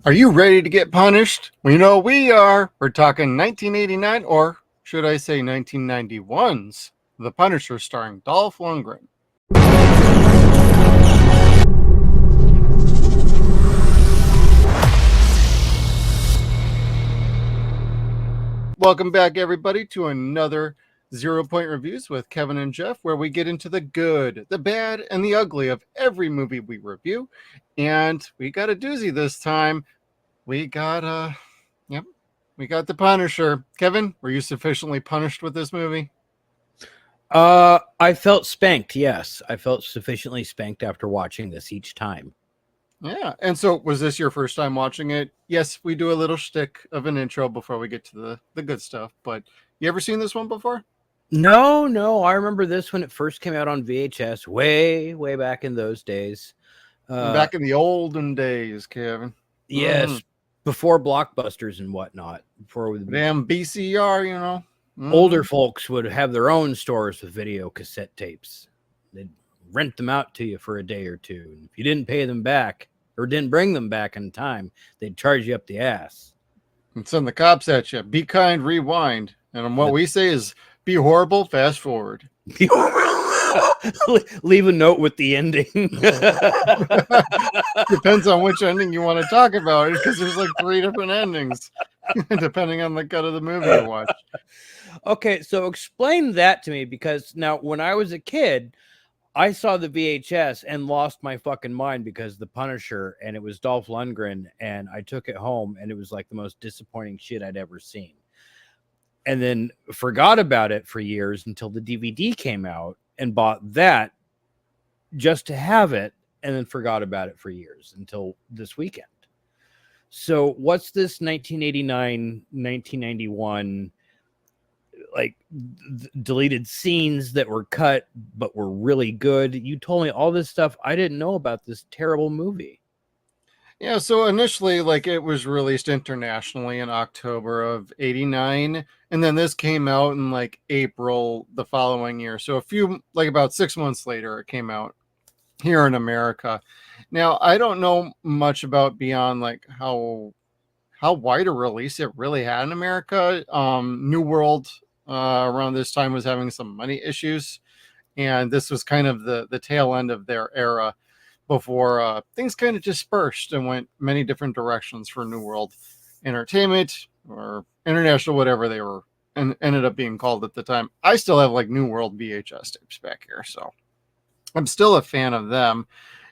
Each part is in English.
Are you ready to get punished? We know we are. We're talking 1989, or should I say 1991's The Punisher starring Dolph Lundgren. Welcome back, everybody, to another 0 Point Reviews with Kevin and Jeff, where we get into the good, the bad, and the ugly of every movie we review. And we got a doozy this time. We got The Punisher. Kevin, were you sufficiently punished with this movie? I felt spanked. Yes, I felt sufficiently spanked after watching this each time. Yeah. And so, was this your first time watching it? Yes, we do a little shtick of an intro before we get to the good stuff. But you ever seen this one before? No. I remember this when it first came out on VHS, way back in those days. Back in the olden days, Kevin. Yes, before blockbusters and whatnot. Before Damn BCR, you know. Older folks would have their own stores with video cassette tapes. They'd rent them out to you for a day or two. And if you didn't pay them back or didn't bring them back in time, they'd charge you up the ass. And send the cops at you. Be kind, rewind. And what we say is be horrible, fast forward. Leave a note with the ending. Depends on which ending you want to talk about, because there's like 3 different endings, depending on the cut of the movie you watch. Okay, so explain that to me, because now when I was a kid, I saw the VHS and lost my fucking mind because The Punisher, and it was Dolph Lundgren, and I took it home and it was like the most disappointing shit I'd ever seen. And then forgot about it for years until the DVD came out and bought that just to have it, and then forgot about it for years until this weekend. So what's this 1989, 1991 like deleted scenes that were cut but were really good? You told me all this stuff. I didn't know about this terrible movie. Yeah, so initially, like, it was released internationally in October of '89, and then this came out in like April the following year. So about 6 months later, it came out here in America. Now, I don't know much about beyond like how wide a release it really had in America. New World around this time was having some money issues, and this was kind of the tail end of their era before things kind of dispersed and went many different directions for New World Entertainment or International, whatever they were, and ended up being called at the time. I still have like New World VHS tapes back here, so I'm still a fan of them.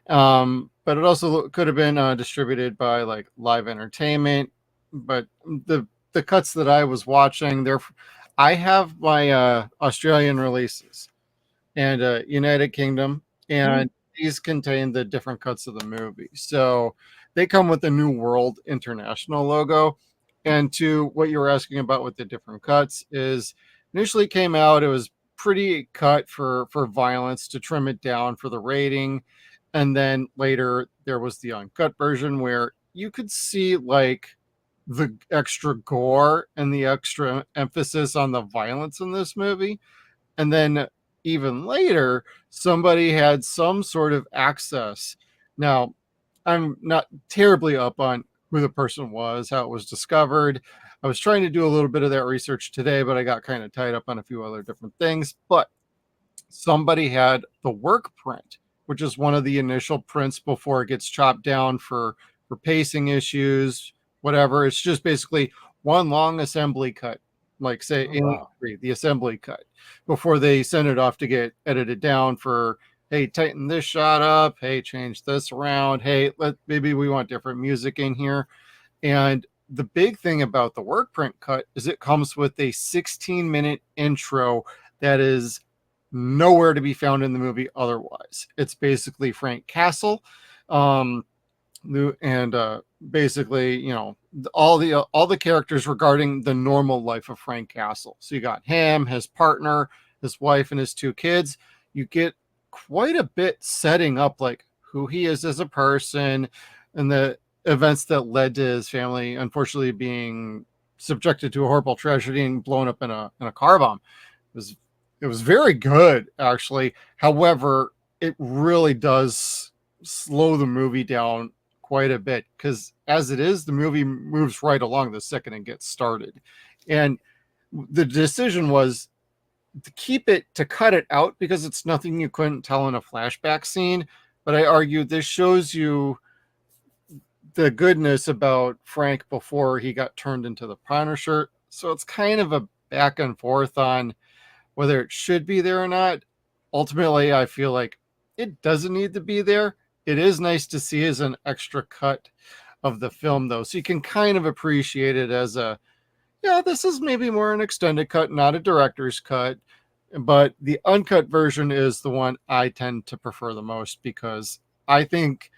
But it also could have been distributed by like Live Entertainment. But the cuts that I was watching, I have my Australian releases and United Kingdom, and these contain the different cuts of the movie. So they come with the New World International logo. And to what you were asking about with the different cuts, is initially came out, it was pretty cut for violence to trim it down for the rating. And then later there was the uncut version where you could see like the extra gore and the extra emphasis on the violence in this movie. And then even later, somebody had some sort of access. Now, I'm not terribly up on who the person was, how it was discovered. I was trying to do a little bit of that research today, but I got kind of tied up on a few other different things. But somebody had the work print, which is one of the initial prints before it gets chopped down for pacing issues, whatever. It's just basically one long assembly cut, like say the assembly cut, before they send it off to get edited down for, hey, tighten this shot up, hey, change this around, hey, maybe we want different music in here. And the big thing about the work print cut is it comes with a 16-minute intro that is nowhere to be found in the movie otherwise. It's basically Frank Castle, and basically, you know, all the characters regarding the normal life of Frank Castle. So you got him, his partner, his wife, and his 2 kids. You get quite a bit setting up like who he is as a person and the events that led to his family unfortunately being subjected to a horrible tragedy and blown up in a car bomb. It was very good, actually. However, it really does slow the movie down quite a bit, because as it is, the movie moves right along the second it gets started. And the decision was to cut it out because it's nothing you couldn't tell in a flashback scene. But I argue this shows you the goodness about Frank before he got turned into the Punisher. So it's kind of a back and forth on whether it should be there or not. Ultimately, I feel like it doesn't need to be there. It is nice to see as an extra cut of the film, though, so you can kind of appreciate it as this is maybe more an extended cut, not a director's cut. But the uncut version is the one I tend to prefer the most, because I think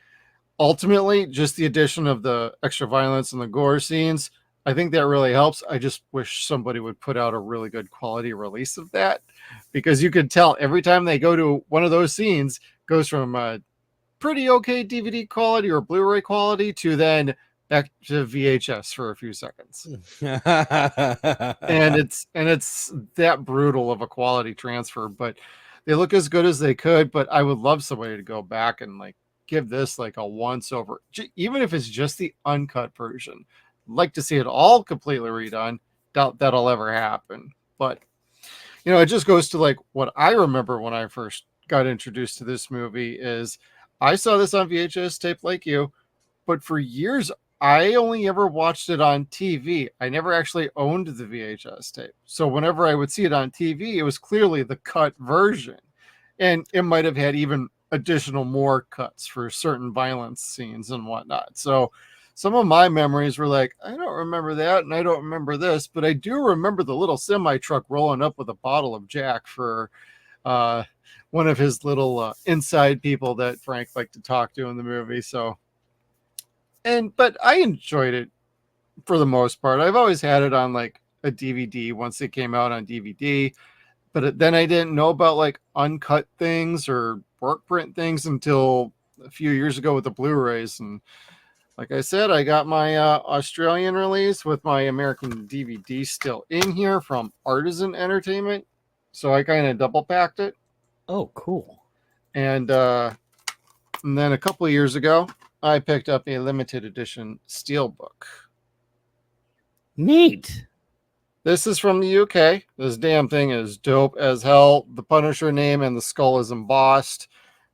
ultimately just the addition of the extra violence and the gore scenes, I think that really helps. I just wish somebody would put out a really good quality release of that, because you could tell every time they go to one of those scenes goes from pretty okay DVD quality or Blu-ray quality to then back to VHS for a few seconds. and it's that brutal of a quality transfer, but they look as good as they could. But I would love somebody to go back and like give this like a once over, even if it's just the uncut version. I'd like to see it all completely redone. Doubt that'll ever happen, but it just goes to like what I remember when I first got introduced to this movie is I saw this on VHS tape like you, but for years I only ever watched it on TV. I never actually owned the VHS tape. So whenever I would see it on TV, it was clearly the cut version. And it might have had even additional more cuts for certain violence scenes and whatnot. So some of my memories were like, I don't remember that and I don't remember this, but I do remember the little semi truck rolling up with a bottle of Jack for one of his little inside people that Frank liked to talk to in the movie. So, but I enjoyed it for the most part. I've always had it on like a DVD once it came out on DVD, but then I didn't know about like uncut things or work print things until a few years ago with the Blu-rays. And like I said, I got my Australian release with my American DVD still in here from Artisan Entertainment. So I kind of double packed it. Oh, cool. And then a couple of years ago, I picked up a limited edition Steelbook. Neat. This is from the UK. This damn thing is dope as hell. The Punisher name and the skull is embossed.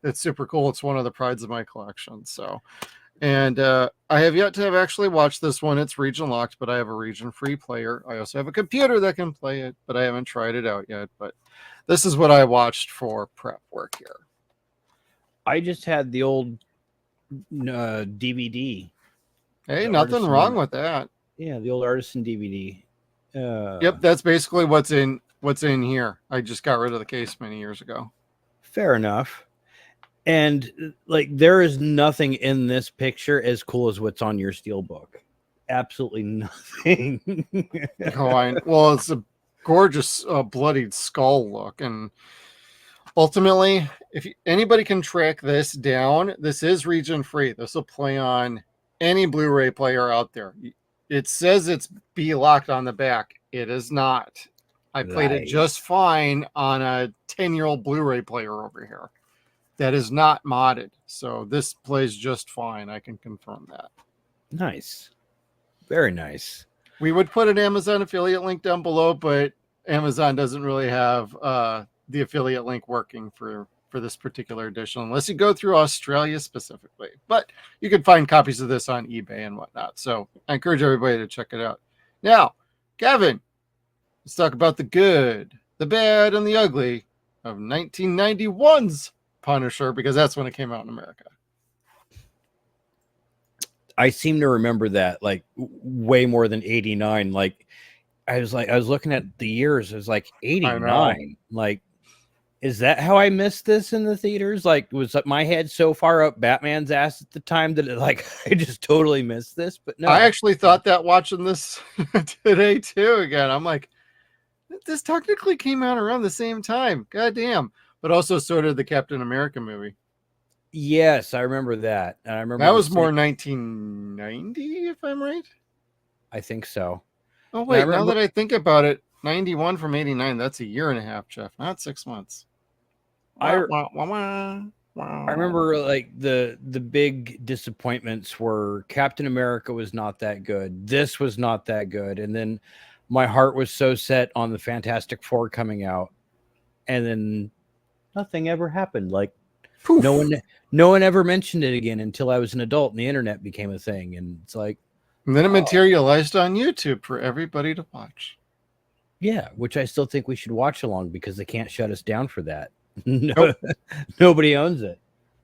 It's super cool. It's one of the prides of my collection. So, and I have yet to have actually watched this one. It's region locked, but I have a region free player. I also have a computer that can play it, but I haven't tried it out yet. But this is what I watched for prep work here. I just had the old DVD. Hey, nothing wrong with that. Yeah, the old Artisan DVD. Yep, that's basically what's in here. I just got rid of the case many years ago. Fair enough. And like, there is nothing in this picture as cool as what's on your Steelbook. Absolutely nothing. Well, it's a gorgeous bloodied skull look, and ultimately, if anybody can track this down, this is region free. This will play on any Blu-ray player out there. It says it's B locked on the back. It is not. I played it just fine on a 10-year-old Blu-ray player over here. That is not modded. So this plays just fine. I can confirm that. Nice. Very nice. We would put an Amazon affiliate link down below, but Amazon doesn't really have the affiliate link working for this particular edition, unless you go through Australia specifically. But you can find copies of this on eBay and whatnot. So I encourage everybody to check it out. Now, Kevin, let's talk about the good, the bad, and the ugly of 1991's Punisher, because that's when it came out in America. I seem to remember that like way more tan 89. Like I was looking at the years. It was like 89. Like, is that how I missed this in the theaters? Like, was my head so far up Batman's ass at the time that I just totally missed this? But no, I actually thought that watching this today too. Again, I'm like, this technically came out around the same time. God damn. But also so did the Captain America movie. Yes, I remember that. And I remember that was more 1990, if I'm right. I think so. Oh wait, now that I think about it, 91 from 89. That's a year and a half, Jeff, not 6 months. I remember like the big disappointments were Captain America was not that good. This was not that good. And then my heart was so set on the Fantastic Four coming out. And then nothing ever happened. Like Poof. no one ever mentioned it again until I was an adult and the internet became a thing. And it's like, And then it materialized on YouTube for everybody to watch. yeah, which I still think we should watch along because they can't shut us down for that. No, Nope. nobody owns it.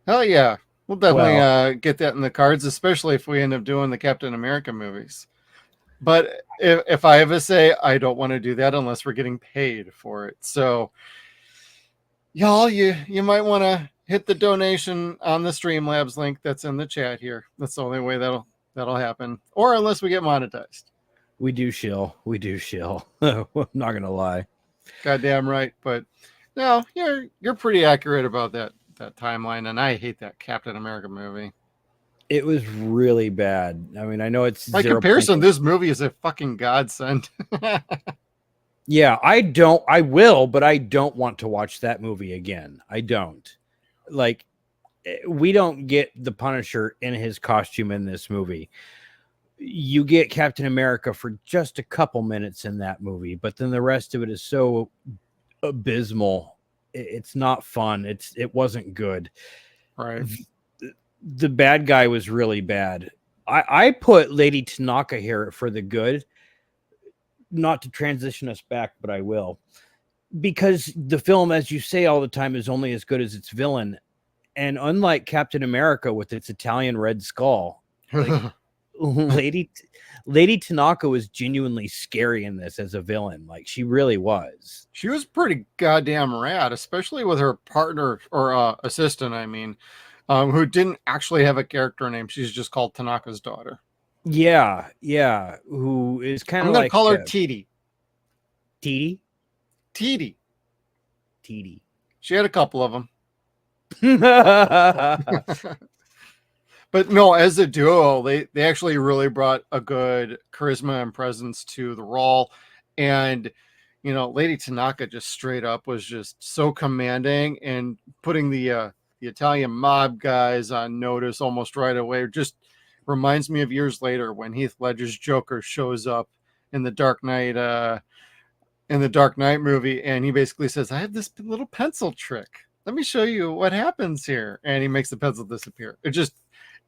Hell yeah. We'll definitely get that in the cards, especially if we end up doing the Captain America movies. But if I have a say, I don't want to do that unless we're getting paid for it. So, y'all, you might want to hit the donation on the Streamlabs link that's in the chat here. That's the only way that'll happen. Or unless we get monetized. We do shill. We do shill. I'm not gonna lie. Goddamn right. But no, you're pretty accurate about that timeline, and I hate that Captain America movie. It was really bad. I mean, I know it's by comparison, this movie is a fucking godsend. Yeah, I will, but I don't want to watch that movie again. I don't. Like, we don't get the Punisher in his costume in this movie. You get Captain America for just a couple minutes in that movie, but then the rest of it is so abysmal. It's not fun. It wasn't good. Right. The bad guy was really bad. I put Lady Tanaka here for the good, not to transition us back, but I will, because the film, as you say all the time, is only as good as its villain. And unlike Captain America with its Italian red skull, like, Lady Tanaka was genuinely scary in this as a villain. Like, she really was. She was pretty goddamn rad, especially with her partner or assistant, I mean, who didn't actually have a character name. She's just called Tanaka's daughter. Yeah. Who is kind of like... I'm going to call her Titi. Titi. She had a couple of them. But no, as a duo, they actually really brought a good charisma and presence to the role. And, you know, Lady Tanaka just straight up was just so commanding, and putting the Italian mob guys on notice almost right away just reminds me of years later when Heath Ledger's Joker shows up in the Dark Knight movie, and he basically says, I have this little pencil trick. Let me show you what happens here. And he makes the pencil disappear.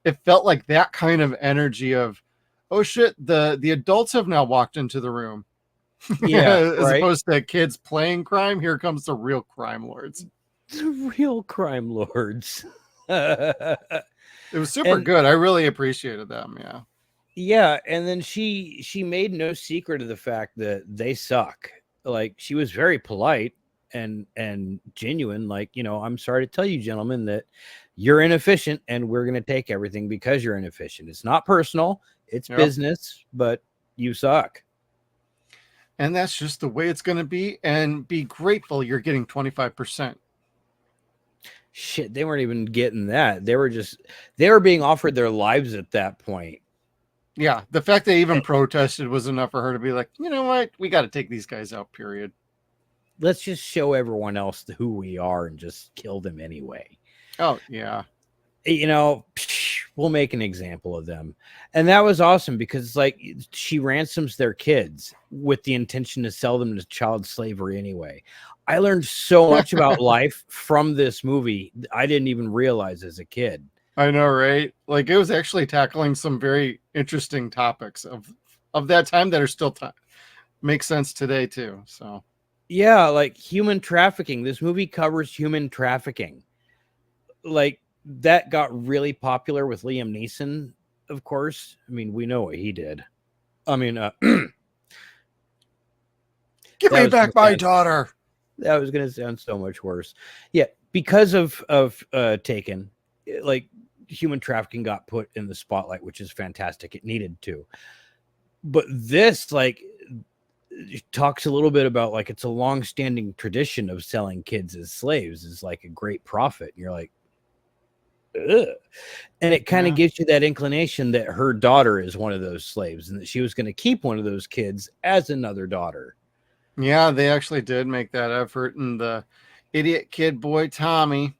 It felt like that kind of energy of, oh shit, the adults have now walked into the room. Yeah. As opposed to kids playing crime, here comes the real crime lords. The real crime lords. It was super good. I really appreciated them. Yeah. Yeah. And then she made no secret of the fact that they suck. Like, she was very polite and genuine. Like, you know, I'm sorry to tell you, gentlemen, that you're inefficient and we're going to take everything because you're inefficient. It's not personal. It's business, but you suck. And that's just the way it's going to be. And be grateful you're getting 25%. Shit, they weren't even getting that. They were being offered their lives at that point. Yeah, the fact they even protested was enough for her to be like, you know what? We got to take these guys out, period. Let's just show everyone else who we are and just kill them anyway. Oh, yeah. You know, we'll make an example of them. And that was awesome because, like, she ransoms their kids with the intention to sell them to child slavery anyway. I learned so much about life from this movie I didn't even realize as a kid. I know, right? Like, it was actually tackling some very interesting topics of that time that are still make sense today too. So yeah, like human trafficking. This movie covers human trafficking. Like, that got really popular with Liam Neeson, of course. I mean, we know what he did. I mean, give me back my daughter. That was going to sound so much worse. Yeah, because of Taken, like, human trafficking got put in the spotlight, which is fantastic. It needed to. But this, like, talks a little bit about, like, it's a long-standing tradition of selling kids as slaves is like a great profit. And you're like, ugh. And it kind of gives you that inclination that her daughter is one of those slaves and that she was going to keep one of those kids as another daughter. Yeah, they actually did make that effort. And the idiot kid boy, Tommy,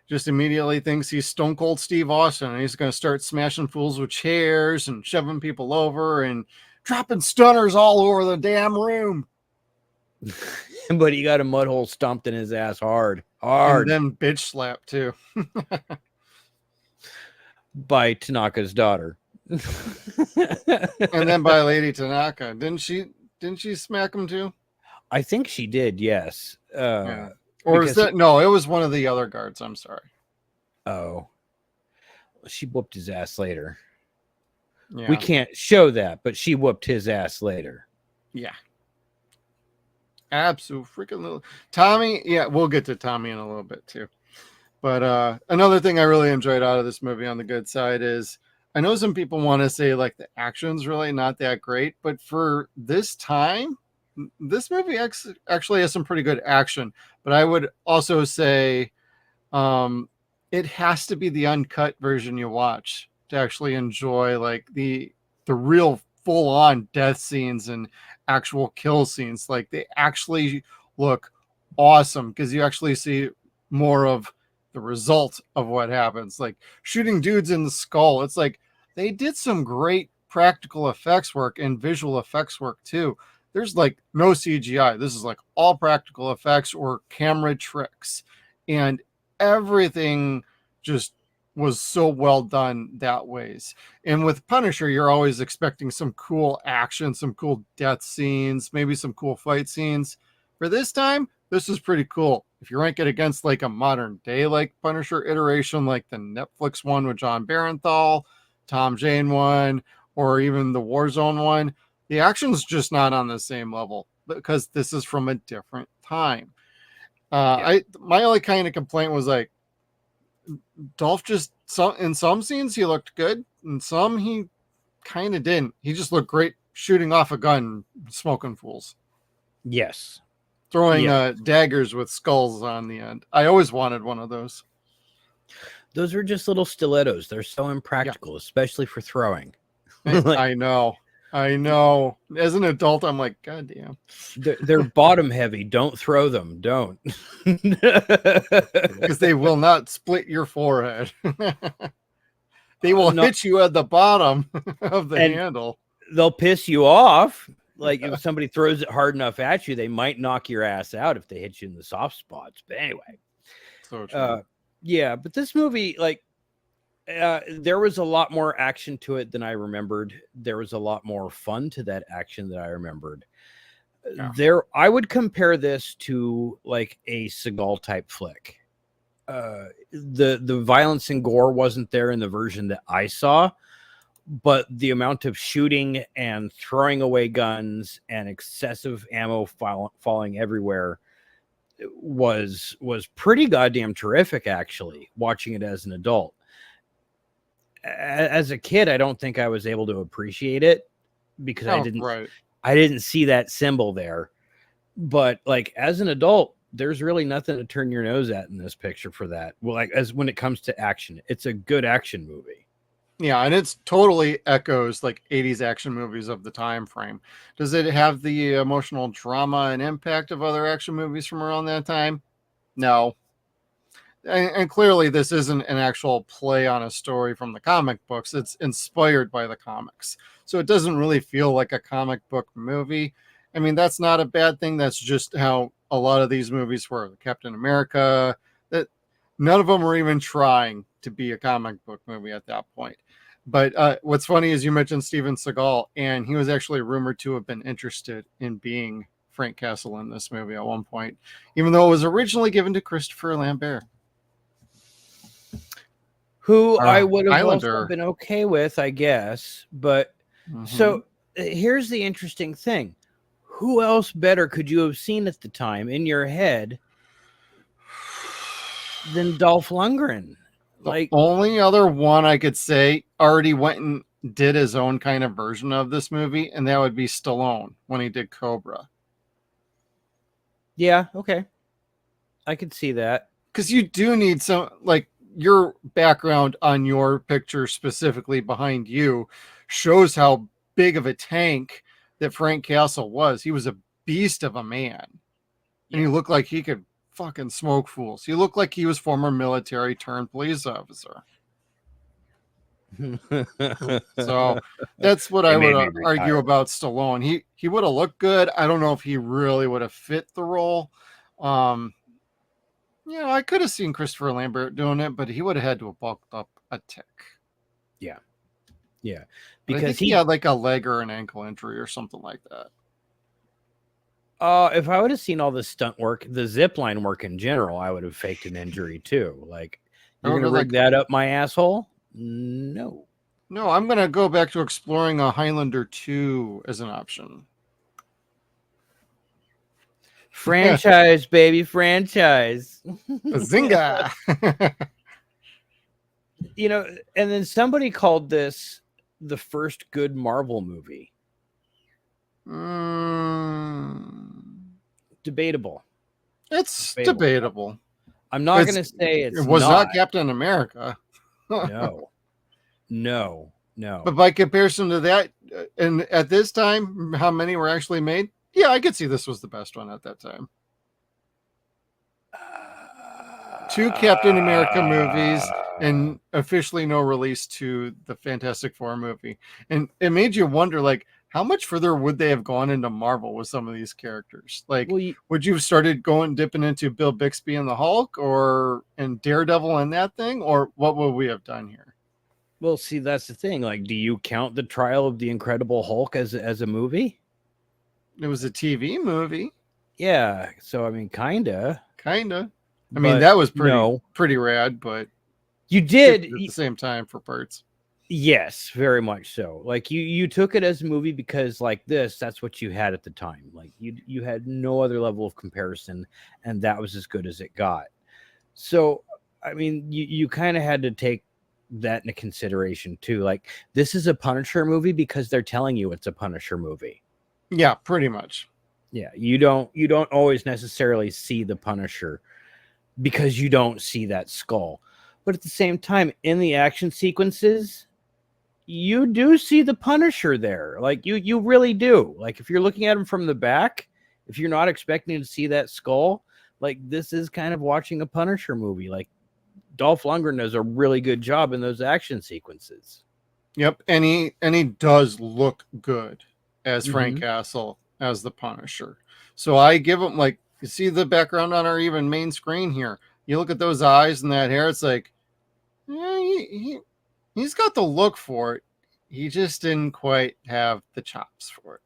just immediately thinks he's Stone Cold Steve Austin, and he's going to start smashing fools with chairs and shoving people over and dropping stunners all over the damn room. But he got a mud hole stomped in his ass hard. And then bitch slap too. By Tanaka's daughter. And then by Lady Tanaka. Didn't she smack him too? I think she did, yes. Yeah. Or is that no, it was one of the other guards. I'm sorry. Oh. She whooped his ass later. Yeah. We can't show that, but she whooped his ass later. Yeah. Absolute freaking little Tommy. Yeah, we'll get to Tommy in a little bit too. But another thing I really enjoyed out of this movie on the good side is I know some people want to say like the action's really not that great, but for this time, this movie actually has some pretty good action. But I would also say it has to be the uncut version you watch to actually enjoy like the real full on death scenes and actual kill scenes. Like they actually look awesome because you actually see more of the result of what happens. Like shooting dudes in the skull. It's like they did some great practical effects work and visual effects work too. There's like no CGI. This is like all practical effects or camera tricks, and everything just was so well done that ways. And with Punisher, you're always expecting some cool action, some cool death scenes, maybe some cool fight scenes. For this time, this is pretty cool. If you rank it against like a modern day like Punisher iteration, like the Netflix one with John Barenthal, Tom Jane one, or even the Warzone one, the action's just not on the same level because this is from a different time. My only kind of complaint was like Dolph in some scenes he looked good, in some he kind of didn't. He just looked great shooting off a gun, smoking fools. Yes. Throwing daggers with skulls on the end. I always wanted one of those. Those are just little stilettos. They're so impractical, especially for throwing. I know. As an adult, I'm like, God damn. They're bottom heavy. Don't throw them. Don't. Because they will not split your forehead. They will hit you at the bottom of the handle. They'll piss you off. Like if somebody throws it hard enough at you, they might knock your ass out if they hit you in the soft spots. But anyway. So true. Yeah, but this movie, like, there was a lot more action to it than I remembered. There was a lot more fun to that action than I remembered. Yeah. I would compare this to like a Seagal type flick. The violence and gore wasn't there in the version that I saw, but the amount of shooting and throwing away guns and excessive ammo falling everywhere was pretty goddamn terrific, actually, watching it as an adult. As a kid, I don't think I was able to appreciate it because I didn't see that symbol there. But like as an adult, there's really nothing to turn your nose at in this picture for that. Well, like as when it comes to action, it's a good action movie. Yeah, and it's totally echoes like 80s action movies of the time frame. Does it have the emotional drama and impact of other action movies from around that time? No. And clearly this isn't an actual play on a story from the comic books. It's inspired by the comics. So it doesn't really feel like a comic book movie. I mean, that's not a bad thing. That's just how a lot of these movies were. Captain America, that none of them were even trying to be a comic book movie at that point. But what's funny is you mentioned Steven Seagal, and he was actually rumored to have been interested in being Frank Castle in this movie at one point, even though it was originally given to Christopher Lambert. Who I would have also been okay with, I guess. But so here's the interesting thing. Who else better could you have seen at the time in your head than Dolph Lundgren? Like only other one I could say already went and did his own kind of version of this movie, and that would be Stallone when he did Cobra. Yeah, okay. I could see that. Because you do need some, like, your background on your picture specifically behind you shows how big of a tank that Frank Castle was. He was a beast of a man. And he looked like he could fucking smoke fools. He looked like he was former military turned police officer. So that's what They I would made me argue retire. about Stallone. He would have looked good. I don't know if he really would have fit the role. I could have seen Christopher Lambert doing it, but he would have had to have bulked up a tick. Yeah, But I because think he had like a leg or an ankle injury or something like that. if I would have seen all the stunt work, the zip line work in general, I would have faked an injury too. Like, I you're would gonna have rig that up my asshole? No. No, I'm gonna go back to exploring a Highlander 2 as an option. Franchise, baby, franchise. Zinga! And then somebody called this the first good Marvel movie. Debatable. It's debatable. I'm not going to say it was not Captain America. No. But by comparison to that, and at this time, how many were actually made? Yeah, I could see this was the best one at that time. 2 Captain America movies and officially no release to the Fantastic Four movie. And it made you wonder, like, how much further would they have gone into Marvel with some of these characters? Like, would you have started dipping into Bill Bixby and the Hulk and Daredevil and that thing? Or what would we have done here? Well, see, that's the thing. Like, do you count the Trial of the Incredible Hulk as a movie? It was a TV movie. Yeah. So, I mean, kinda. I mean, that was pretty rad, but you did at the same time for parts. Yes, very much so. Like, you took it as a movie because, like, that's what you had at the time. Like, you had no other level of comparison, and that was as good as it got. So, I mean, you kind of had to take that into consideration too. Like, this is a Punisher movie because they're telling you it's a Punisher movie. Yeah, pretty much. Yeah, you don't always necessarily see the Punisher because you don't see that skull. But at the same time, in the action sequences, you do see the Punisher there. Like, you really do. Like, if you're looking at him from the back, if you're not expecting to see that skull, like, this is kind of watching a Punisher movie. Like, Dolph Lundgren does a really good job in those action sequences. Yep, and he does look good as Frank Castle as the Punisher. So I give him, like, you see the background on our even main screen here. You look at those eyes and that hair, it's like, he's got the look for it. He just didn't quite have the chops for it.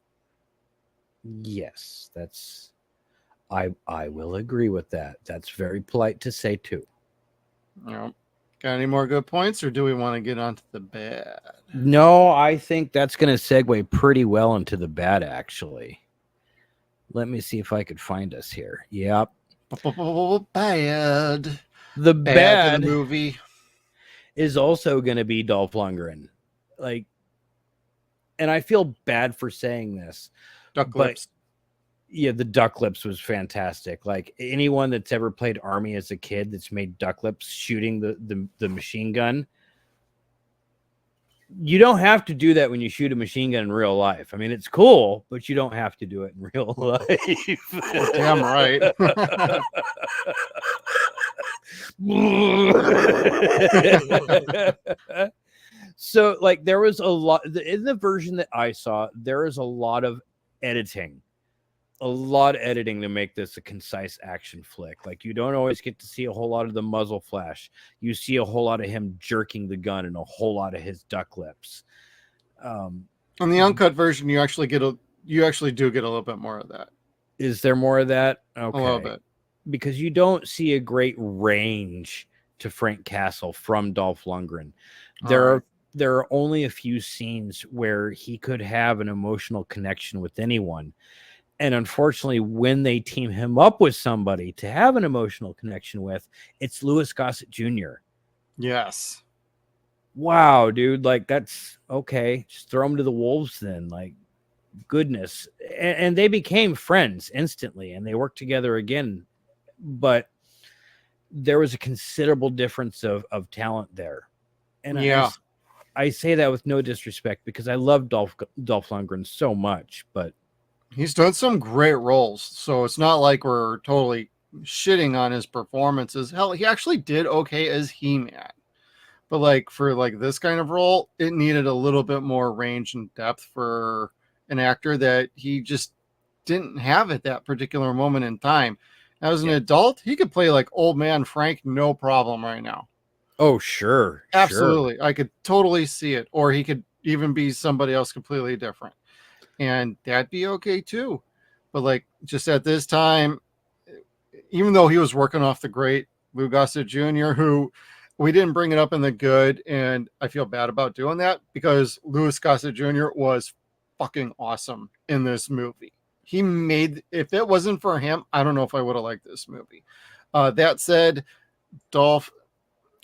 Yes, I will agree with that. That's very polite to say too. Got any more good points, or do we want to get onto the bad? No, I think that's going to segue pretty well into the bad, actually. Let me see if I could find us here. Yep. Bad. The bad in the movie is also going to be Dolph Lundgren. Like, and I feel bad for saying this. Duck Lips. Yeah, the Duck Lips was fantastic. Like, anyone that's ever played Army as a kid that's made Duck Lips shooting the machine gun, you don't have to do that when you shoot a machine gun in real life. I mean, it's cool, but you don't have to do it in real life. Damn right. So, like, there was a lot in the version that I saw. There is a lot of editing to make this a concise action flick. Like, you don't always get to see a whole lot of the muzzle flash. You see a whole lot of him jerking the gun and a whole lot of his duck lips. On the uncut version, you actually do get a little bit more of that. Is there more of that? Okay. A little bit. Because you don't see a great range to Frank Castle from Dolph Lundgren. There are only a few scenes where he could have an emotional connection with anyone. And unfortunately, when they team him up with somebody to have an emotional connection with, it's Louis Gossett Jr. Yes. Wow, dude. Like, that's okay. Just throw him to the wolves then. Like, goodness. And they became friends instantly, and they worked together again. But there was a considerable difference of talent there. And yeah, I say that with no disrespect because I love Dolph Lundgren so much, but he's done some great roles. So it's not like we're totally shitting on his performances. Hell, he actually did okay as He-Man. But like for like this kind of role, it needed a little bit more range and depth for an actor that he just didn't have at that particular moment in time. As an adult, he could play like old man Frank, no problem right now. Oh, sure. Absolutely. I could totally see it. Or he could even be somebody else completely different. And that'd be okay too. But like just at this time, even though he was working off the great Lou Gossett Jr., who we didn't bring it up in the good, and I feel bad about doing that because Louis Gossett Jr. was fucking awesome in this movie. He made, if it wasn't for him, I don't know if I would have liked this movie. That said, Dolph,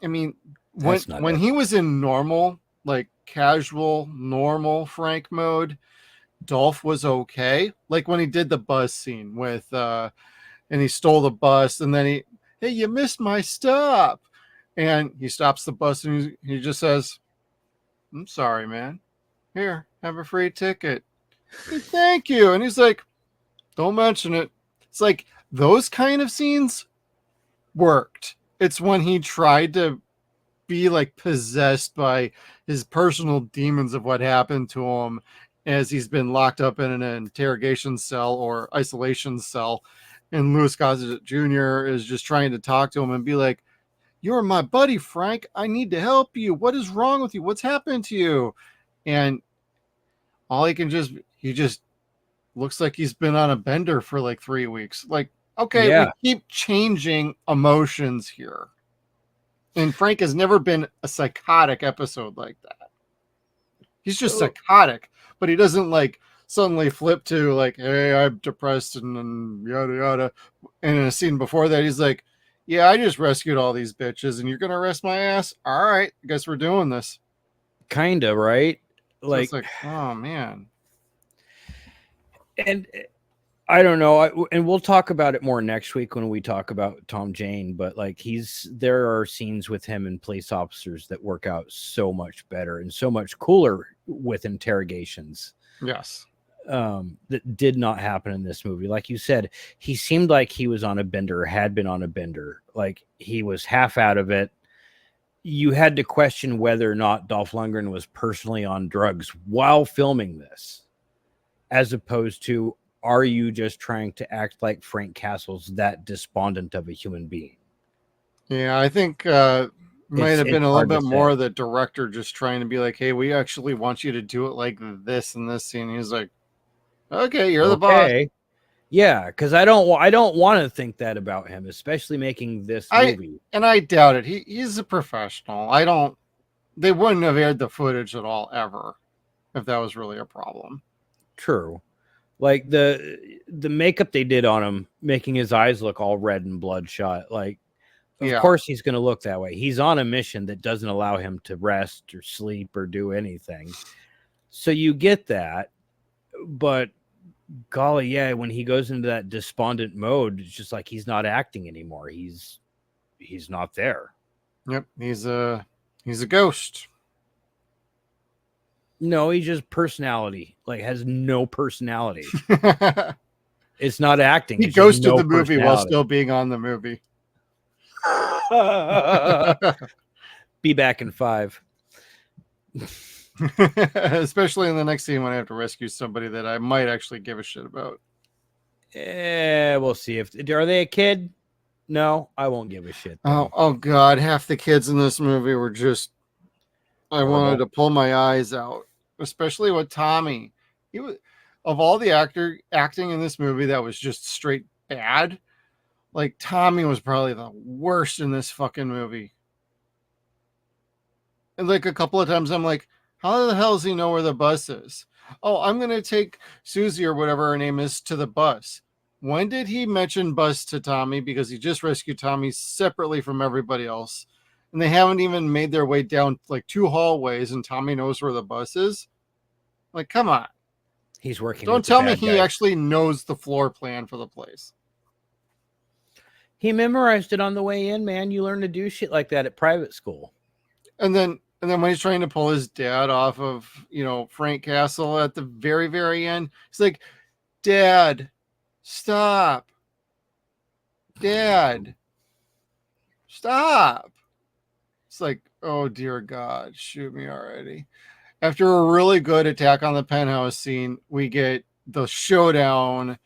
I mean, when he was in normal, like casual, normal Frank mode, Dolph was okay. Like when he did the bus scene with, and he stole the bus, and then hey, you missed my stop. And he stops the bus and he just says, I'm sorry, man. Here, have a free ticket. Hey, thank you. And he's like, don't mention it. It's like those kind of scenes worked. It's when he tried to be like possessed by his personal demons of what happened to him as he's been locked up in an interrogation cell or isolation cell. And Louis Gossett Jr. is just trying to talk to him and be like, you're my buddy, Frank. I need to help you. What is wrong with you? What's happened to you? And all he just looks like he's been on a bender for like 3 weeks. Like, okay, we keep changing emotions here. And Frank has never been a psychotic episode like that. He's just psychotic, but he doesn't like suddenly flip to like, hey, I'm depressed and yada yada. And in a scene before that, he's like, yeah, I just rescued all these bitches and you're going to arrest my ass? All right, I guess we're doing this. Kind of, right? Like, so it's like, oh, man. And I don't know. And we'll talk about it more next week when we talk about Tom Jane. But like there are scenes with him and police officers that work out so much better and so much cooler with interrogations. Yes. That did not happen in this movie. Like you said, he seemed like he was on a bender, had been on a bender. Like he was half out of it. You had to question whether or not Dolph Lundgren was personally on drugs while filming this, as opposed to, are you just trying to act like Frank Castle's that despondent of a human being? Yeah, I think might have been a little bit more the director just trying to be like, hey, we actually want you to do it like this in this scene. He's like, okay, you're the boss. Yeah, because I don't want to think that about him, especially making this movie. And I doubt it. He's a professional. They wouldn't have aired the footage at all ever if that was really a problem. True. Like the makeup they did on him, making his eyes look all red and bloodshot. Like, of course he's going to look that way. He's on a mission that doesn't allow him to rest or sleep or do anything. So you get that, but golly, yeah, when he goes into that despondent mode, it's just like he's not acting anymore. He's not there. Yep, he's a ghost. No, he's just personality. Like, has no personality. It's not acting. He ghosted the movie while still being on the movie. Be back in 5. Especially in the next scene when I have to rescue somebody that I might actually give a shit about. We'll see. Are they a kid? No, I won't give a shit. Oh God, half the kids in this movie were just, I wanted to pull my eyes out, especially with Tommy. He was, of all the acting in this movie that was just straight bad, like Tommy was probably the worst in this fucking movie. And like a couple of times I'm like, how the hell does he know where the bus is? Oh, I'm going to take Susie or whatever her name is to the bus. When did he mention bus to Tommy? Because he just rescued Tommy separately from everybody else. And they haven't even made their way down like 2 hallways and Tommy knows where the bus is. Like, come on. He's working. Don't tell me he actually knows the floor plan for the place. He memorized it on the way in, man. You learn to do shit like that at private school. And then when he's trying to pull his dad off of, Frank Castle at the very, very end, he's like, Dad, stop. Dad, stop. It's like, oh dear God, shoot me already. After a really good attack on the penthouse scene, we get the showdown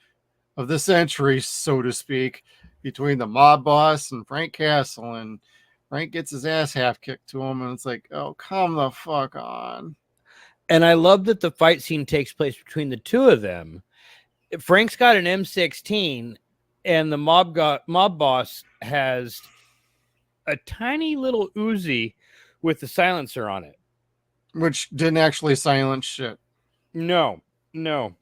of the century, so to speak, between the mob boss and Frank Castle. And Frank gets his ass half kicked to him. And it's like, oh, come the fuck on. And I love that the fight scene takes place between the two of them. Frank's got an M16, and the mob boss has a tiny little Uzi with the silencer on it. Which didn't actually silence shit. No. And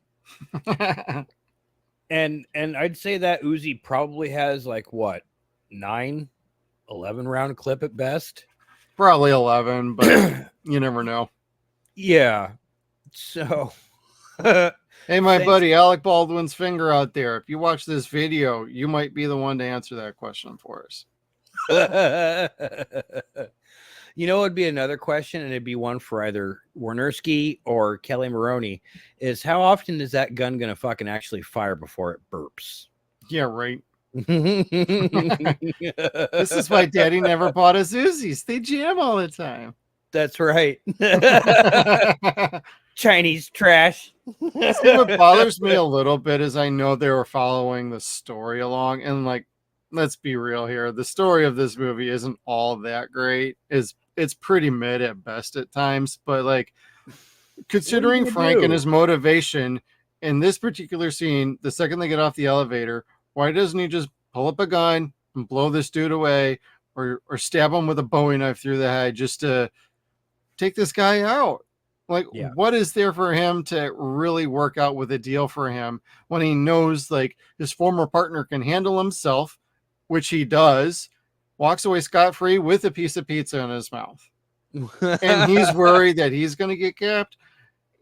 I'd say that Uzi probably has like what, 11 round clip at best. Probably 11, but you never know. Yeah. So hey, my buddy Alec Baldwin's finger out there. If you watch this video, you might be the one to answer that question for us. You know, it'd be another question, and it'd be one for either Wernerski or Kelly Maroney, is how often is that gun going to fucking actually fire before it burps? Yeah, right. This is why Daddy never bought us Uzis. They jam all the time. That's right. Chinese trash. See, what bothers me a little bit is I know they were following the story along, and like, let's be real here. The story of this movie isn't all that great. It's pretty mid at best at times, but like considering Frank and his motivation in this particular scene, the second they get off the elevator, why doesn't he just pull up a gun and blow this dude away or stab him with a Bowie knife through the head just to take this guy out? Like, what is there for him to really work out with a deal for him when he knows like his former partner can handle himself, which he does, walks away scot-free with a piece of pizza in his mouth. And he's worried that he's going to get capped.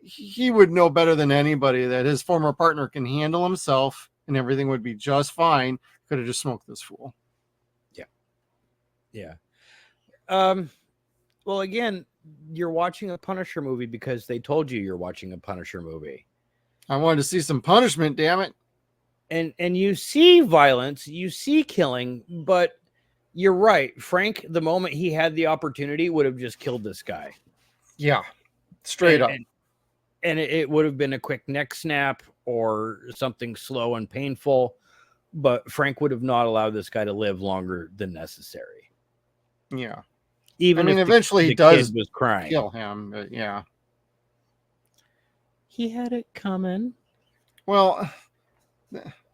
He would know better than anybody that his former partner can handle himself and everything would be just fine. Could have just smoked this fool. Yeah. Well, again, you're watching a Punisher movie because they told you you're watching a Punisher movie. I wanted to see some punishment, damn it. And you see violence, you see killing, but you're right. Frank, the moment he had the opportunity, would have just killed this guy. Yeah, straight up. And it would have been a quick neck snap or something slow and painful, but Frank would have not allowed this guy to live longer than necessary. Yeah. Even if eventually the he does kid was crying. Kill him, but yeah. He had it coming. Well,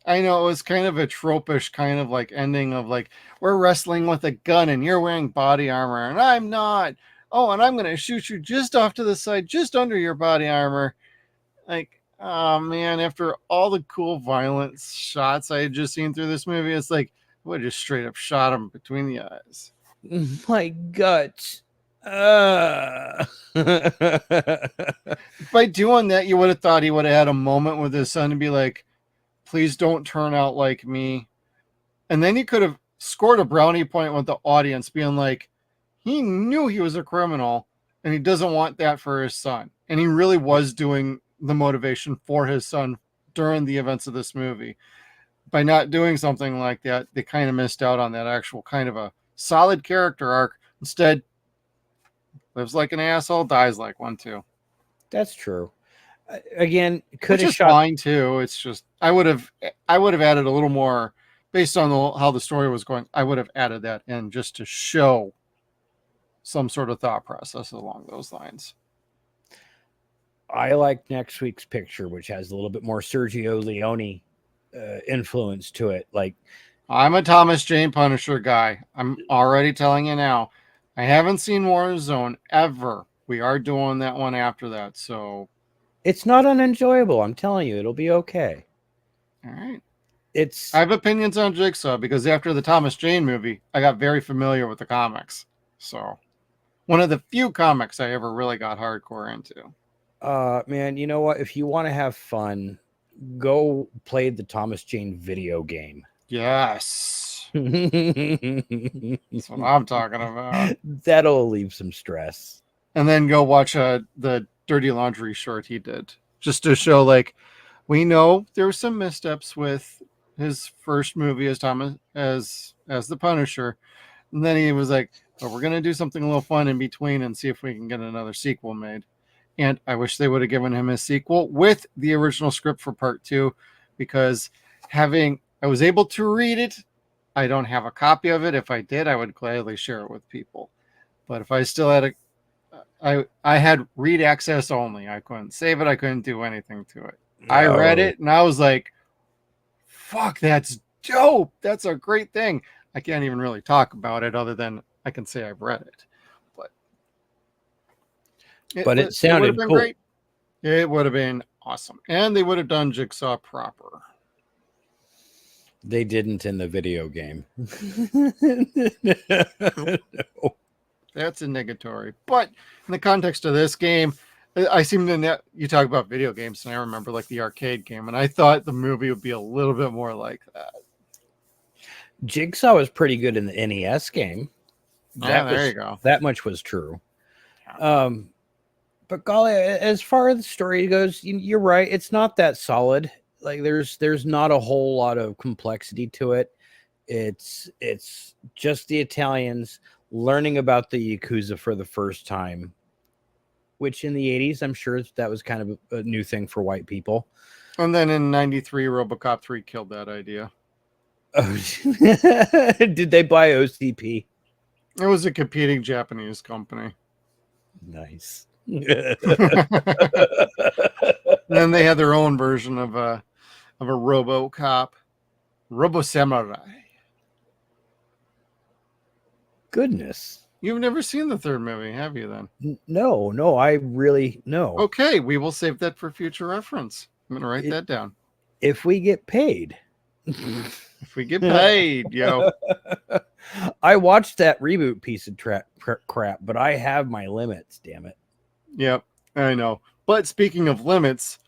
I know it was kind of a tropish kind of like ending of like, we're wrestling with a gun and you're wearing body armor and I'm not. Oh, and I'm going to shoot you just off to the side, just under your body armor. Like, oh man, after all the cool violent shots I had just seen through this movie, it's like, I would have just straight up shot him between the eyes. My guts. By doing that, you would have thought he would have had a moment with his son and be like, please don't turn out like me. And then he could have scored a brownie point with the audience being like, he knew he was a criminal and he doesn't want that for his son. And he really was doing the motivation for his son during the events of this movie. By not doing something like that, they kind of missed out on that actual kind of a solid character arc. Instead, lives like an asshole, dies like one too. That's true. Again, could have shot fine too. It's just I would have added a little more based on how the story was going. I would have added that in just to show some sort of thought process along those lines. I like next week's picture, which has a little bit more Sergio Leone influence to it. Like, I'm a Thomas Jane Punisher guy. I'm already telling you now. I haven't seen Warzone ever. We are doing that one after that, so it's not unenjoyable. I'm telling you, it'll be okay. All right. I have opinions on Jigsaw because after the Thomas Jane movie, I got very familiar with the comics. So, one of the few comics I ever really got hardcore into. Man, you know what? If you want to have fun, go play the Thomas Jane video game. Yes. That's what I'm talking about. That'll leave some stress. And then go watch the Dirty Laundry short he did. Just to show, like, we know there were some missteps with his first movie as Thomas as the Punisher, and then he was like, "Oh, we're gonna do something a little fun in between and see if we can get another sequel made." And I wish they would have given him a sequel with the original script for part two, because I was able to read it. I don't have a copy of it. If I did, I would gladly share it with people. But if I still had I had read access only. I couldn't save it. I couldn't do anything to it. I read No. it and I was like, fuck, that's dope. That's a great thing. I can't even really talk about it other than I can say I've read it. But But it would have sounded been cool. great. It would have been awesome. And they would have done Jigsaw proper. They didn't in the video game. No. That's a negatory. But in the context of this game, I seem to you talk about video games, and I remember like the arcade game, and I thought the movie would be a little bit more like that. Jigsaw was pretty good in the NES game. There you go. That much was true. But golly, as far as the story goes, you're right. It's not that solid. Like there's not a whole lot of complexity to it. It's just the Italians learning about the Yakuza for the first time, which in the 80s, I'm sure that was kind of a new thing for white people. And then in 93, RoboCop 3 killed that idea. Oh, did they buy OCP? It was a competing Japanese company. Nice. Then they had their own version of a RoboCop, Robo Samurai. Goodness. You've never seen the third movie, have you then? No, I really no. Okay, we will save that for future reference. I'm going to write that down. If we get paid. If we get paid, yo. I watched that reboot piece of crap, but I have my limits, damn it. Yep, I know. But speaking of limits,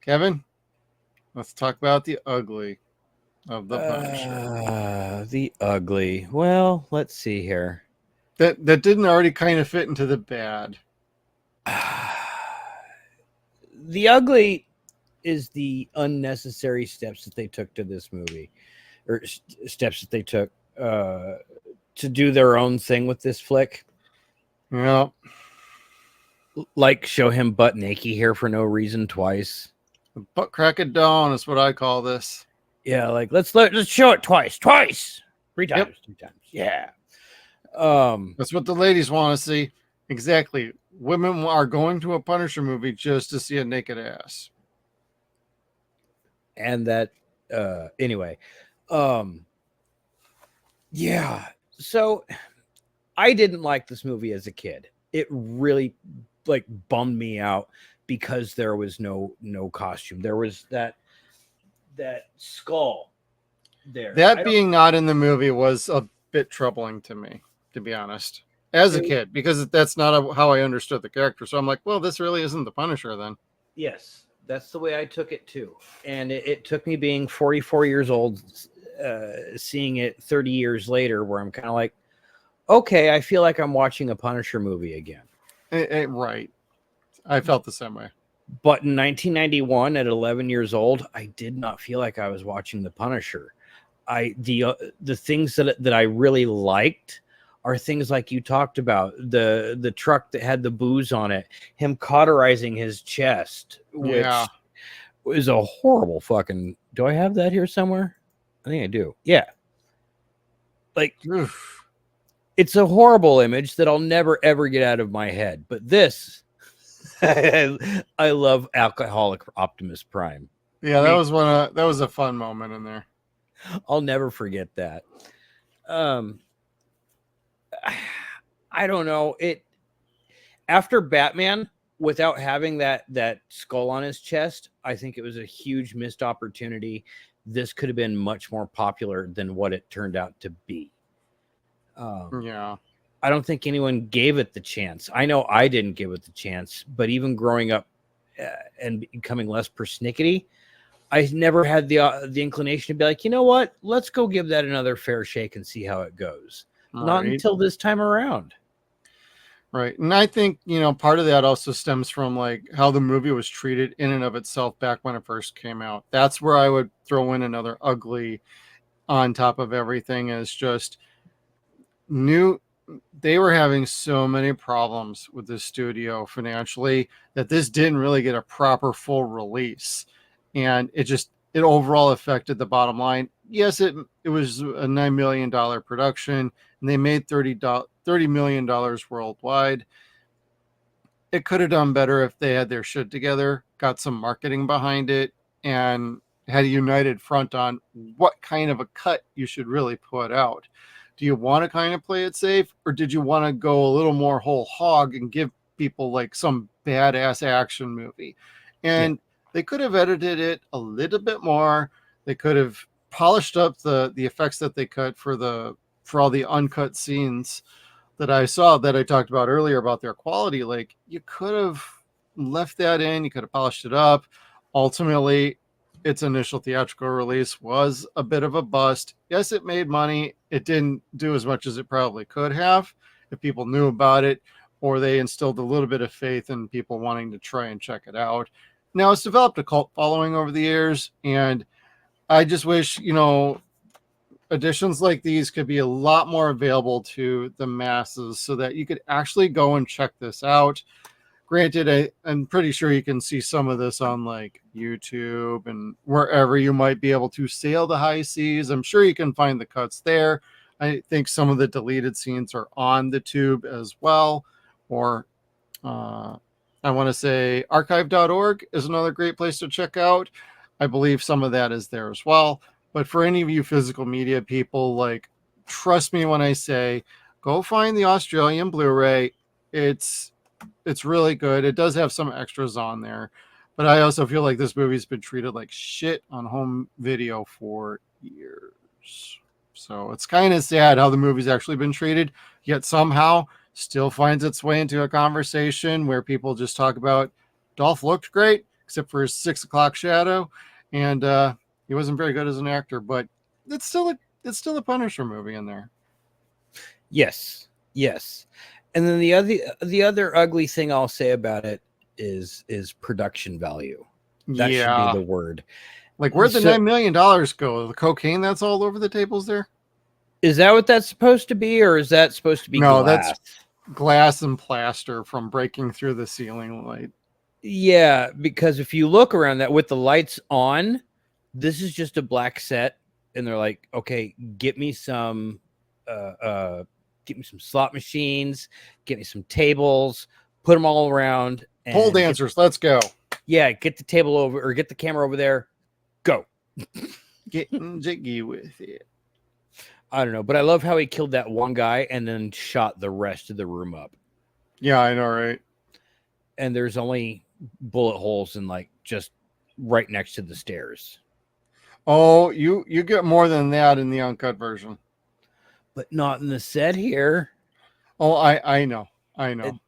Kevin, let's talk about the ugly of the Punisher. The ugly. Well, let's see here. That didn't already kind of fit into the bad. The ugly is the unnecessary steps that they took to this movie, or steps that they took to do their own thing with this flick. Yeah. Like show him butt naked here for no reason twice. Butt crack of dawn is what I call this. Yeah, like let's show it twice, 3 times, 2 times. Yeah. That's what the ladies want to see. Exactly. Women are going to a Punisher movie just to see a naked ass. And that anyway. Yeah. So I didn't like this movie as a kid. It really like bummed me out because there was no costume. There was that skull there. That being not in the movie was a bit troubling to me, to be honest, as a kid, because that's not how I understood the character. So I'm like, well, this really isn't the Punisher then. Yes, that's the way I took it too. And it took me being 44 years old, seeing it 30 years later, where I'm kind of like, okay, I feel like I'm watching a Punisher movie again. Right. I felt the same way. But in 1991, at 11 years old, I did not feel like I was watching The Punisher. The things that I really liked are things like you talked about, the truck that had the booze on it, him cauterizing his chest, which is a horrible fucking. Do I have that here somewhere? I think I do. Yeah. Like, Oof. It's a horrible image that I'll never ever get out of my head. But this. I love Alcoholic Optimus Prime. Yeah, that was a fun moment in there. I'll never forget that. I don't know. After Batman, without having that skull on his chest, I think it was a huge missed opportunity. This could have been much more popular than what it turned out to be. Yeah. I don't think anyone gave it the chance. I know I didn't give it the chance, but even growing up and becoming less persnickety, I never had the inclination to be like, you know what? Let's go give that another fair shake and see how it goes. Not until this time around. Right. And I think, part of that also stems from like how the movie was treated in and of itself back when it first came out. That's where I would throw in another ugly on top of everything, is just new. They were having so many problems with the studio financially that this didn't really get a proper full release. And it overall affected the bottom line. Yes, it was a $9 million production, and they made $30 million worldwide. It could have done better if they had their shit together, got some marketing behind it, and had a united front on what kind of a cut you should really put out. Do you want to kind of play it safe, or did you want to go a little more whole hog and give people like some badass action movie? And they could have edited it a little bit more. They could have polished up the effects that they cut for all the uncut scenes that I saw, that I talked about earlier about their quality. Like, you could have left that in, you could have polished it up. Ultimately, its initial theatrical release was a bit of a bust. Yes, it made money. It didn't do as much as it probably could have if people knew about it, or they instilled a little bit of faith in people wanting to try and check it out. Now, it's developed a cult following over the years, and I just wish, editions like these could be a lot more available to the masses so that you could actually go and check this out. Granted, I'm pretty sure you can see some of this on like YouTube and wherever you might be able to sail the high seas. I'm sure you can find the cuts there. I think some of the deleted scenes are on the tube as well. Or I want to say archive.org is another great place to check out. I believe some of that is there as well. But for any of you physical media people, like, trust me when I say, go find the Australian Blu-ray. It's really good. It does have some extras on there, but I also feel like this movie's been treated like shit on home video for years. So it's kind of sad how the movie's actually been treated, yet somehow still finds its way into a conversation where people just talk about Dolph looked great, except for his 6 o'clock shadow, and he wasn't very good as an actor, but it's still a Punisher movie in there. Yes. And then the other ugly thing I'll say about it is production value. That should be the word. Like, where'd the $9 million go? The cocaine that's all over the tables there? Is that what that's supposed to be, or is that supposed to be glass? That's glass and plaster from breaking through the ceiling light. Yeah, because if you look around that with the lights on, this is just a black set, and they're like, okay, get me some slot machines, get me some tables, put them all around. And pole dancers, let's go. Yeah, get the table over, or get the camera over there. Go. Getting jiggy with it. I don't know, but I love how he killed that one guy and then shot the rest of the room up. Yeah, I know, right? And there's only bullet holes in like just right next to the stairs. Oh, you get more than that in the uncut version, but not in the set here. Oh, I know. I know.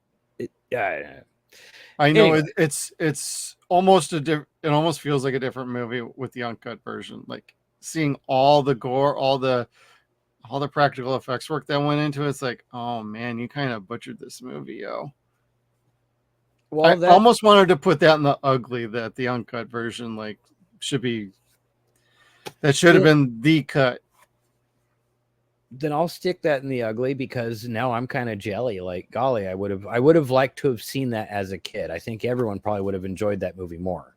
Anyway. It's almost it almost feels like a different movie with the uncut version. Like, seeing all the gore, all the practical effects work that went into it. It's like, oh man, you kind of butchered this movie, yo. Well, I almost wanted to put that in the ugly, that the uncut version like should have been the cut. Then I'll stick that in the ugly, because now I'm kind of jelly. Like, golly, I would have liked to have seen that as a kid. I think everyone probably would have enjoyed that movie more.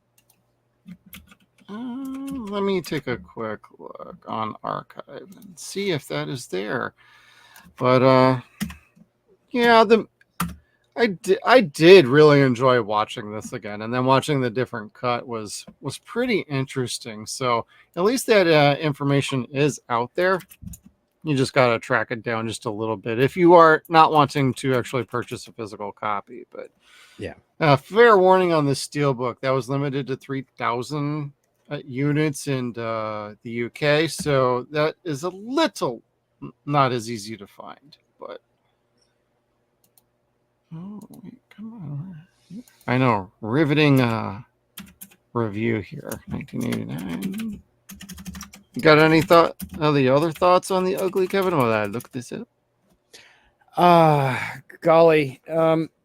Let me take a quick look on archive and see if that is there. But yeah, I did really enjoy watching this again, and then watching the different cut was pretty interesting. So at least that information is out there. You just got to track it down just a little bit if you are not wanting to actually purchase a physical copy. But yeah, fair warning on the Steelbook, that was limited to 3,000 units in the UK, so that is a little not as easy to find. But oh wait, come on, I know, riveting review here, 1989. You got any other thoughts on the ugly, Kevin? Will I look this up? Golly.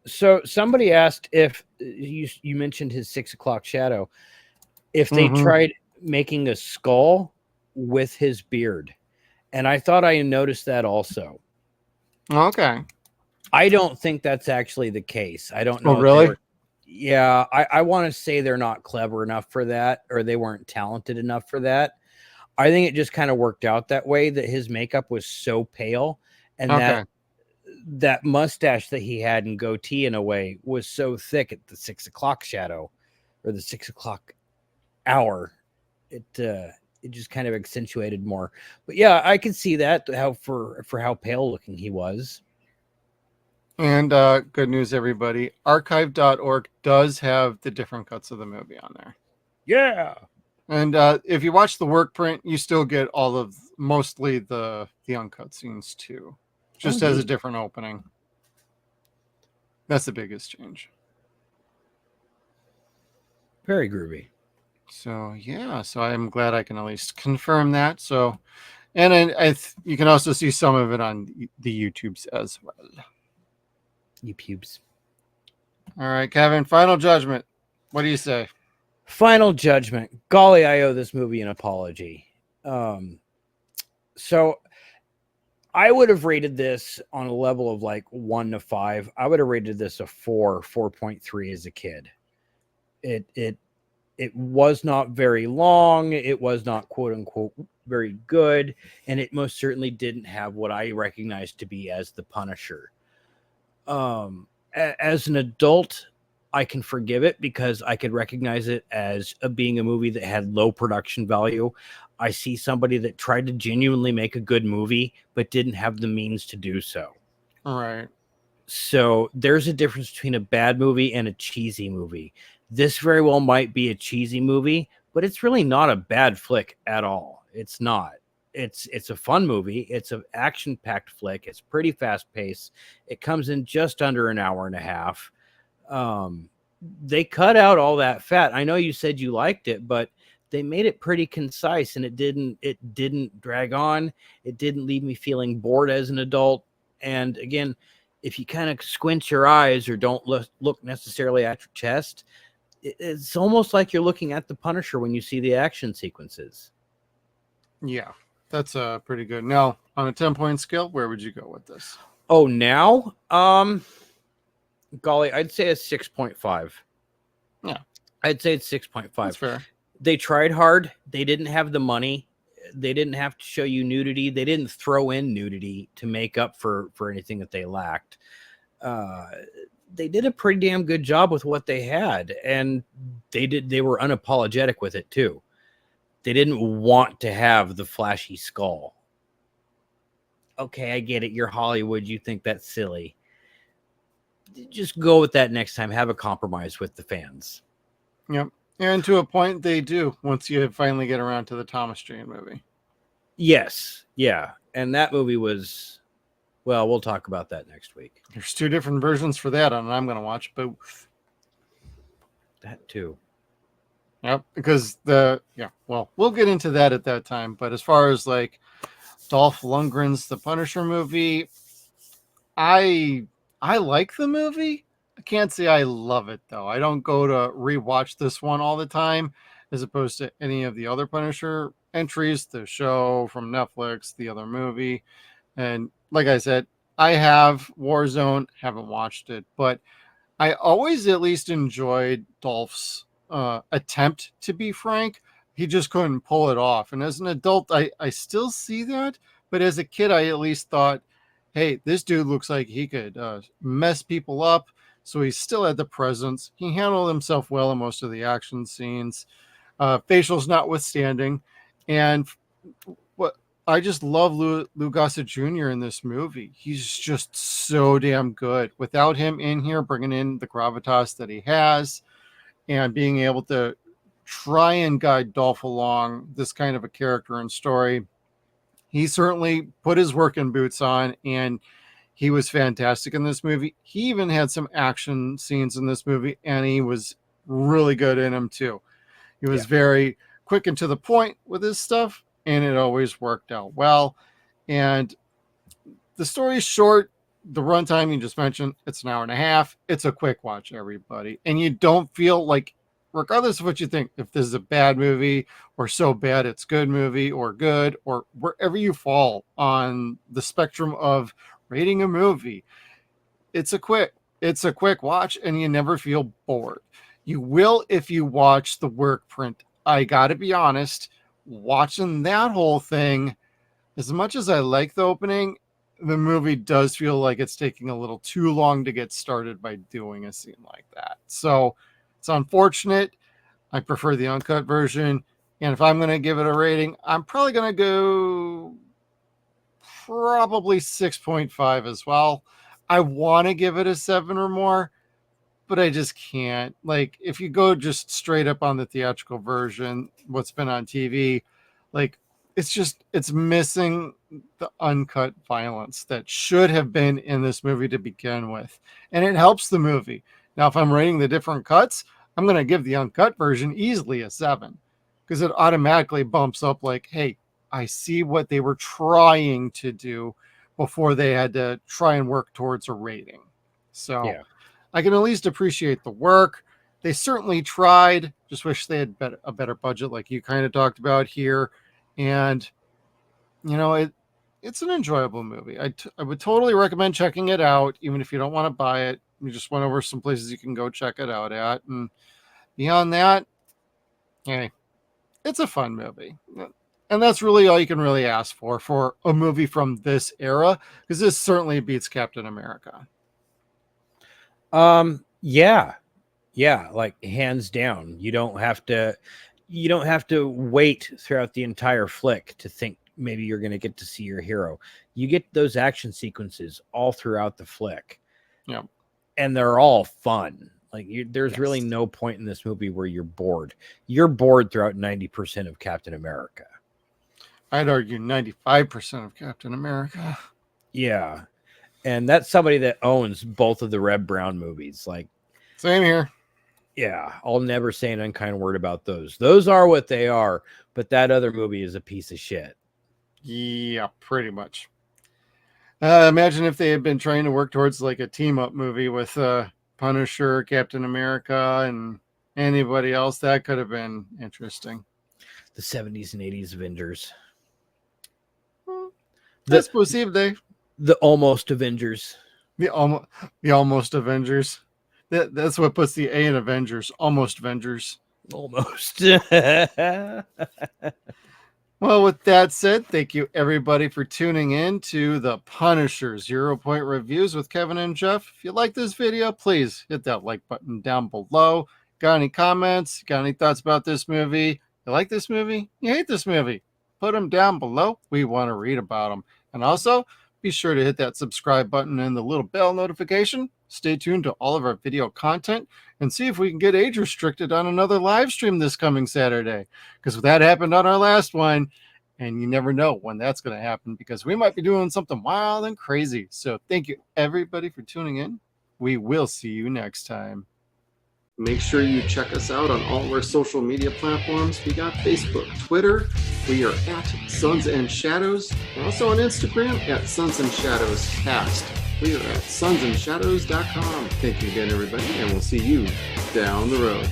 So somebody asked if you mentioned his 6 o'clock shadow, if they Mhm. tried making a skull with his beard. And I thought I noticed that also. Okay. I don't think that's actually the case. I don't Oh, know if they really? were. Yeah, I want to say they're not clever enough for that, or they weren't talented enough for that. I think it just kind of worked out that way, that his makeup was so pale, and Okay. that mustache that he had and goatee in a way was so thick at the 6 o'clock shadow, or the 6 o'clock hour. It just kind of accentuated more. But yeah, I could see that, how for how pale looking he was. And good news, everybody. Archive.org does have the different cuts of the movie on there. Yeah. And if you watch the work print, you still get all of mostly the uncut scenes too. Just Oh, as a neat. different opening. That's the biggest change. Very groovy. So yeah, so I'm glad I can at least confirm that. So, and you can also see some of it on the YouTubes as well. You pubes. All right, Kevin. Final judgment. What do you say? Final judgment. Golly, I owe this movie an apology. So I would have rated this on a level of like 1 to 5. I would have rated this a 4.3 as a kid. It was not very long. It was not quote unquote very good, and it most certainly didn't have what I recognized to be as the Punisher. As an adult, I can forgive it because I could recognize it as being a movie that had low production value. I see somebody that tried to genuinely make a good movie but didn't have the means to do so. All right. So there's a difference between a bad movie and a cheesy movie. This very well might be a cheesy movie, but it's really not a bad flick at all. It's not. It's a fun movie. It's an action-packed flick. It's pretty fast-paced. It comes in just under an hour and a half. They cut out all that fat. I know you said you liked it, but they made it pretty concise, and it didn't drag on. It didn't leave me feeling bored as an adult. And again, if you kind of squint your eyes or don't look necessarily at your chest, it's almost like you're looking at the Punisher when you see the action sequences. Yeah, that's pretty good. Now, on a 10-point scale, where would you go with this? Oh, now, golly, I'd say a 6.5. Yeah, I'd say it's 6.5. that's fair. They tried hard. They didn't have the money. They didn't have to show you nudity. They didn't throw in nudity to make up for anything that they lacked. They did a pretty damn good job with what they had, and they were unapologetic with it too. They didn't want to have the flashy skull. Okay, I get it. You're Hollywood. You think that's silly. Just go with that next time. Have a compromise with the fans. Yep. And to a point, they do once you finally get around to the Thomas Jane movie. Yes. Yeah. And that movie was, well, we'll talk about that next week. There's 2 different versions for that, and I'm going to watch both. That too. Yep. Because well, we'll get into that at that time. But as far as like Dolph Lundgren's The Punisher movie, I like the movie. I can't say I love it though. I don't go to rewatch this one all the time, as opposed to any of the other Punisher entries, the show from Netflix, the other movie. And like I said, I have Warzone, haven't watched it, but I always at least enjoyed Dolph's attempt to be frank. He just couldn't pull it off. And as an adult, I still see that. But as a kid, I at least thought, hey, this dude looks like he could mess people up. So he still had the presence. He handled himself well in most of the action scenes, facials notwithstanding. And what I just love Lou Gossett Jr. in this movie. He's just so damn good. Without him in here, bringing in the gravitas that he has and being able to try and guide Dolph along this kind of a character and story, he certainly put his working boots on, and he was fantastic in this movie. He even had some action scenes in this movie, and he was really good in them too. He was very quick and to the point with his stuff, and it always worked out well. And the story's short, the runtime you just mentioned, it's an hour and a half. It's a quick watch, everybody. And you don't feel like, regardless of what you think, if this is a bad movie or so bad it's good movie or good, or wherever you fall on the spectrum of rating a movie, it's a quick watch and you never feel bored. You will if you watch the work print. I gotta be honest, watching that whole thing, as much as I like the opening, the movie does feel like it's taking a little too long to get started by doing a scene like that. So it's unfortunate. I prefer the uncut version. And if I'm going to give it a rating, I'm probably going to go probably 6.5 as well. I want to give it a 7 or more, but I just can't. Like, if you go just straight up on the theatrical version, what's been on TV, like, it's missing the uncut violence that should have been in this movie to begin with. And it helps the movie. Now, if I'm rating the different cuts, I'm going to give the uncut version easily a 7 because it automatically bumps up like, hey, I see what they were trying to do before they had to try and work towards a rating. So yeah. I can at least appreciate the work. They certainly tried. Just wish they had a better budget like you kind of talked about here. And, you know, it's an enjoyable movie. I would totally recommend checking it out, even if you don't want to buy it. We just went over some places you can go check it out at. And beyond that, hey, it's a fun movie. And that's really all you can really ask for a movie from this era, because this certainly beats Captain America. Yeah, like hands down. You don't have to wait throughout the entire flick to think maybe you're going to get to see your hero. You get those action sequences all throughout the flick. Yeah. And they're all fun. Like there's really no point in this movie where you're bored. You're bored throughout 90% of Captain America. I'd argue 95% of Captain America. Yeah. And that's somebody that owns both of the Reb Brown movies. Like, same here. Yeah, I'll never say an unkind word about those. Those are what they are, but that other movie is a piece of shit. Yeah, pretty much. Imagine if they had been trying to work towards like a team-up movie with Punisher, Captain America, and anybody else. That could have been interesting. The 70s and 80s Avengers. That's possible, Dave. The almost Avengers. The almost Avengers. That's what puts the A in Avengers. Almost Avengers. Almost. Well, with that said, thank you everybody for tuning in to the Punisher 0 Point Reviews with Kevin and Jeff. If you like this video, please hit that like button down below. Got any comments? Got any thoughts about this movie? You like this movie? You hate this movie? Put them down below. We want to read about them. And also, be sure to hit that subscribe button and the little bell notification. Stay tuned to all of our video content and see if we can get age restricted on another live stream this coming Saturday. Because that happened on our last one, and you never know when that's going to happen because we might be doing something wild and crazy. So thank you everybody for tuning in. We will see you next time. Make sure you check us out on all of our social media platforms. We got Facebook, Twitter. We are at Suns and Shadows. We're also on Instagram at Suns and Shadows Cast. We are at sunsandshadows.com. Thank you again, everybody, and we'll see you down the road.